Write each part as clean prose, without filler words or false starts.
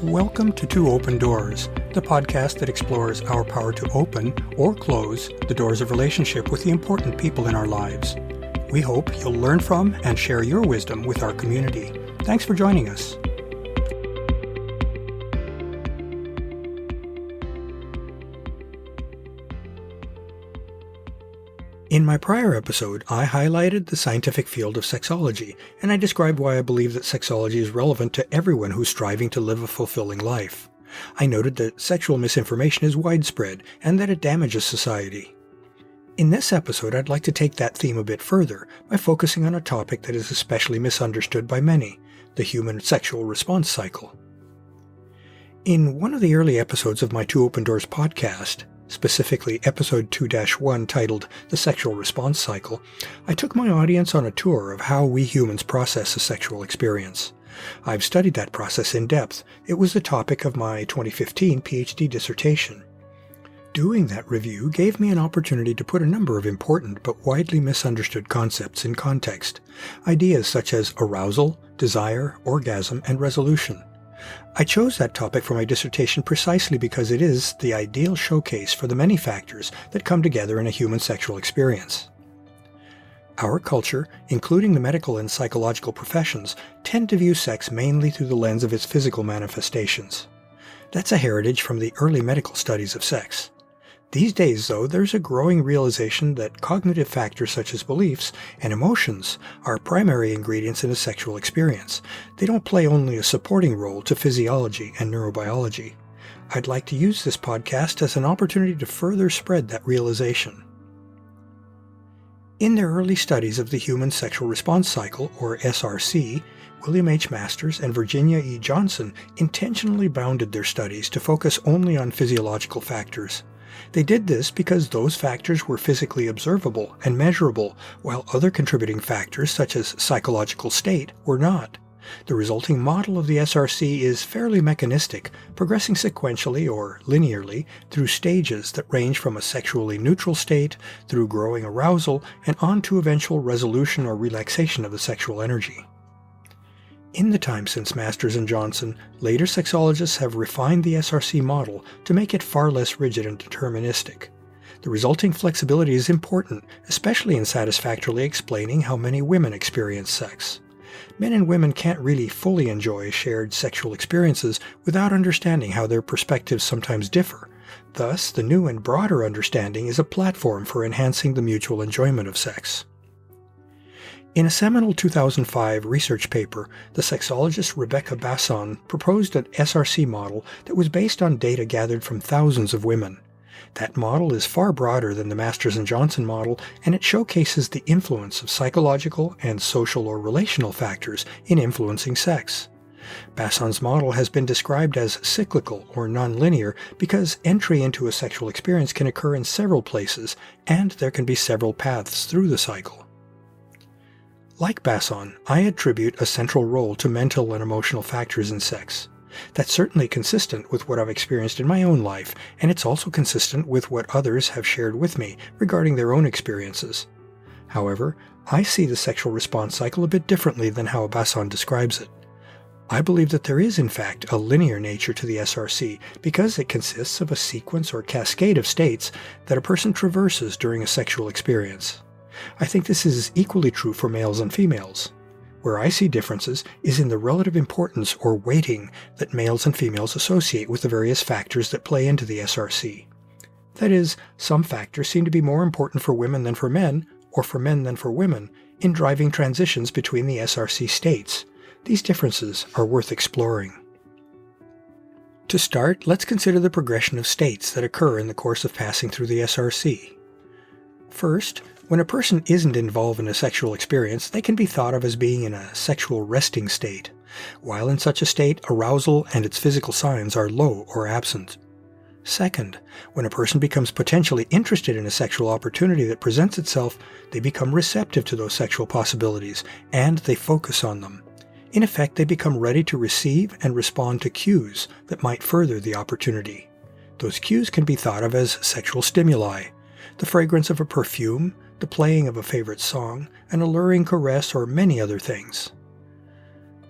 Welcome to Two Open Doors, the podcast that explores our power to open or close the doors of relationship with the important people in our lives. We hope you'll learn from and share your wisdom with our community. Thanks for joining us. In my prior episode, I highlighted the scientific field of sexology, and I described why I believe that sexology is relevant to everyone who's striving to live a fulfilling life. I noted that sexual misinformation is widespread and that it damages society. In this episode, I'd like to take that theme a bit further by focusing on a topic that is especially misunderstood by many, the human sexual response cycle. In one of the early episodes of my Two Open Doors podcast, specifically episode 2-1 titled The Sexual Response Cycle, I took my audience on a tour of how we humans process a sexual experience. I've studied that process in depth. It was the topic of my 2015 PhD dissertation. Doing that review gave me an opportunity to put a number of important but widely misunderstood concepts in context. Ideas such as arousal, desire, orgasm, and resolution. I chose that topic for my dissertation precisely because it is the ideal showcase for the many factors that come together in a human sexual experience. Our culture, including the medical and psychological professions, tend to view sex mainly through the lens of its physical manifestations. That's a heritage from the early medical studies of sex. These days, though, there's a growing realization that cognitive factors such as beliefs and emotions are primary ingredients in a sexual experience. They don't play only a supporting role to physiology and neurobiology. I'd like to use this podcast as an opportunity to further spread that realization. In their early studies of the Human Sexual Response Cycle, or SRC, William H. Masters and Virginia E. Johnson intentionally bounded their studies to focus only on physiological factors. They did this because those factors were physically observable and measurable, while other contributing factors, such as psychological state, were not. The resulting model of the SRC is fairly mechanistic, progressing sequentially or linearly through stages that range from a sexually neutral state, through growing arousal, and on to eventual resolution or relaxation of the sexual energy. In the time since Masters and Johnson, later sexologists have refined the SRC model to make it far less rigid and deterministic. The resulting flexibility is important, especially in satisfactorily explaining how many women experience sex. Men and women can't really fully enjoy shared sexual experiences without understanding how their perspectives sometimes differ. Thus, the new and broader understanding is a platform for enhancing the mutual enjoyment of sex. In a seminal 2005 research paper, the sexologist Rebecca Basson proposed an SRC model that was based on data gathered from thousands of women. That model is far broader than the Masters and Johnson model, and it showcases the influence of psychological and social or relational factors in influencing sex. Basson's model has been described as cyclical or nonlinear because entry into a sexual experience can occur in several places, and there can be several paths through the cycle. Like Basson, I attribute a central role to mental and emotional factors in sex. That's certainly consistent with what I've experienced in my own life, and it's also consistent with what others have shared with me regarding their own experiences. However, I see the sexual response cycle a bit differently than how Basson describes it. I believe that there is, in fact, a linear nature to the SRC because it consists of a sequence or cascade of states that a person traverses during a sexual experience. I think this is equally true for males and females. Where I see differences is in the relative importance or weighting that males and females associate with the various factors that play into the SRC. That is, some factors seem to be more important for women than for men, or for men than for women, in driving transitions between the SRC states. These differences are worth exploring. To start, let's consider the progression of states that occur in the course of passing through the SRC. First, when a person isn't involved in a sexual experience, they can be thought of as being in a sexual resting state. While in such a state, arousal and its physical signs are low or absent. Second, when a person becomes potentially interested in a sexual opportunity that presents itself, they become receptive to those sexual possibilities, and they focus on them. In effect, they become ready to receive and respond to cues that might further the opportunity. Those cues can be thought of as sexual stimuli. The fragrance of a perfume, the playing of a favorite song, an alluring caress, or many other things.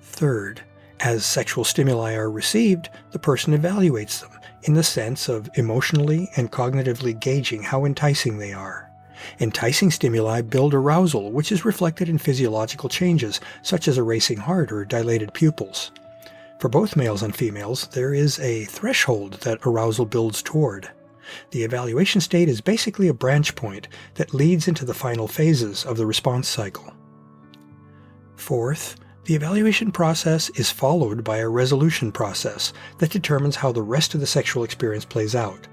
Third, As sexual stimuli are received, the person evaluates them in the sense of emotionally and cognitively gauging how enticing they are. Enticing stimuli build arousal, which is reflected in physiological changes such as a racing heart or dilated pupils. For both males and females, there is a threshold that arousal builds toward. The evaluation state is basically a branch point that leads into the final phases of the response cycle. Fourth, the evaluation process is followed by a resolution process that determines how the rest of the sexual experience plays out.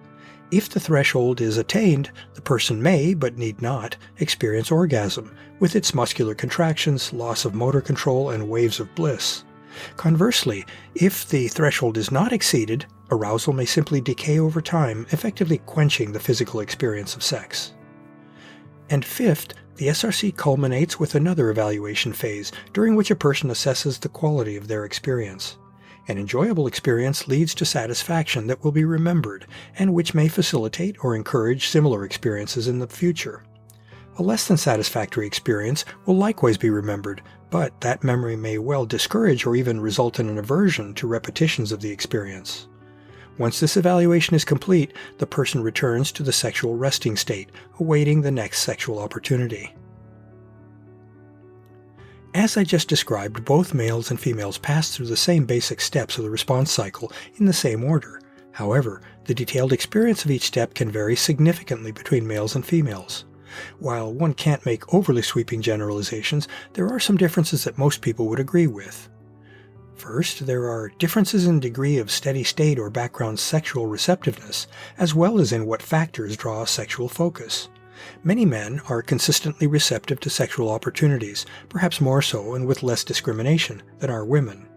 If the threshold is attained, the person may, but need not, experience orgasm, with its muscular contractions, loss of motor control, and waves of bliss. Conversely, if the threshold is not exceeded, arousal may simply decay over time, effectively quenching the physical experience of sex. And fifth, the SRC culminates with another evaluation phase, during which a person assesses the quality of their experience. An enjoyable experience leads to satisfaction that will be remembered, and which may facilitate or encourage similar experiences in the future. A less than satisfactory experience will likewise be remembered, but that memory may well discourage or even result in an aversion to repetitions of the experience. Once this evaluation is complete, the person returns to the sexual resting state, awaiting the next sexual opportunity. As I just described, both males and females pass through the same basic steps of the response cycle in the same order. However, the detailed experience of each step can vary significantly between males and females. While one can't make overly sweeping generalizations, there are some differences that most people would agree with. First, there are differences in degree of steady state or background sexual receptiveness, as well as in what factors draw sexual focus. Many men are consistently receptive to sexual opportunities, perhaps more so and with less discrimination than are women.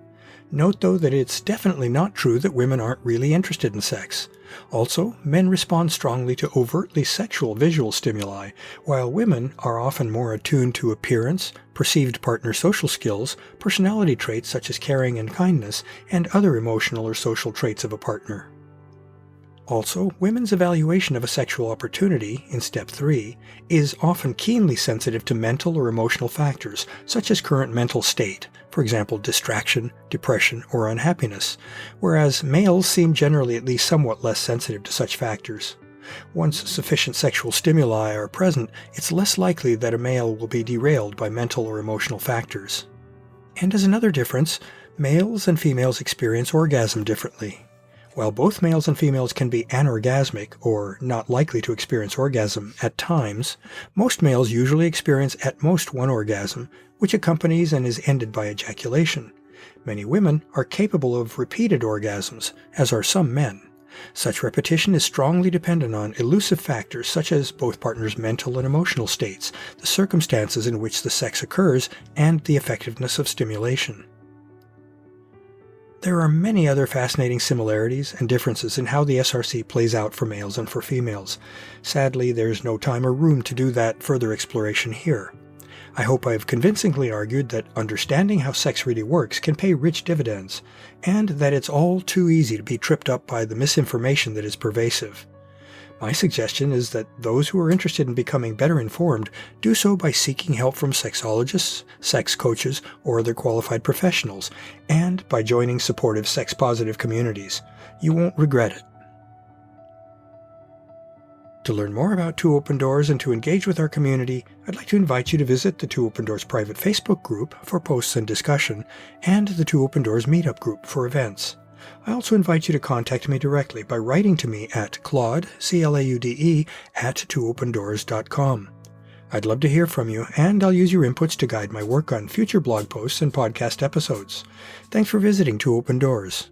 Note, though, that it's definitely not true that women aren't really interested in sex. Also, men respond strongly to overtly sexual visual stimuli, while women are often more attuned to appearance, perceived partner social skills, personality traits such as caring and kindness, and other emotional or social traits of a partner. Also, women's evaluation of a sexual opportunity, in Step 3, is often keenly sensitive to mental or emotional factors, such as current mental state, for example distraction, depression, or unhappiness, whereas males seem generally at least somewhat less sensitive to such factors. Once sufficient sexual stimuli are present, it's less likely that a male will be derailed by mental or emotional factors. And as another difference, males and females experience orgasm differently. While both males and females can be anorgasmic, or not likely to experience orgasm, at times, most males usually experience at most one orgasm, which accompanies and is ended by ejaculation. Many women are capable of repeated orgasms, as are some men. Such repetition is strongly dependent on elusive factors such as both partners' mental and emotional states, the circumstances in which the sex occurs, and the effectiveness of stimulation. There are many other fascinating similarities and differences in how the SRC plays out for males and for females. Sadly, there's no time or room to do that further exploration here. I hope I've convincingly argued that understanding how sex really works can pay rich dividends, and that it's all too easy to be tripped up by the misinformation that is pervasive. My suggestion is that those who are interested in becoming better informed do so by seeking help from sexologists, sex coaches, or other qualified professionals, and by joining supportive sex-positive communities. You won't regret it. To learn more about Two Open Doors and to engage with our community, I'd like to invite you to visit the Two Open Doors private Facebook group for posts and discussion, and the Two Open Doors meetup group for events. I also invite you to contact me directly by writing to me at Claude, C-L-A-U-D-E, @twoopendoors.com. I'd love to hear from you, and I'll use your inputs to guide my work on future blog posts and podcast episodes. Thanks for visiting Two Open Doors.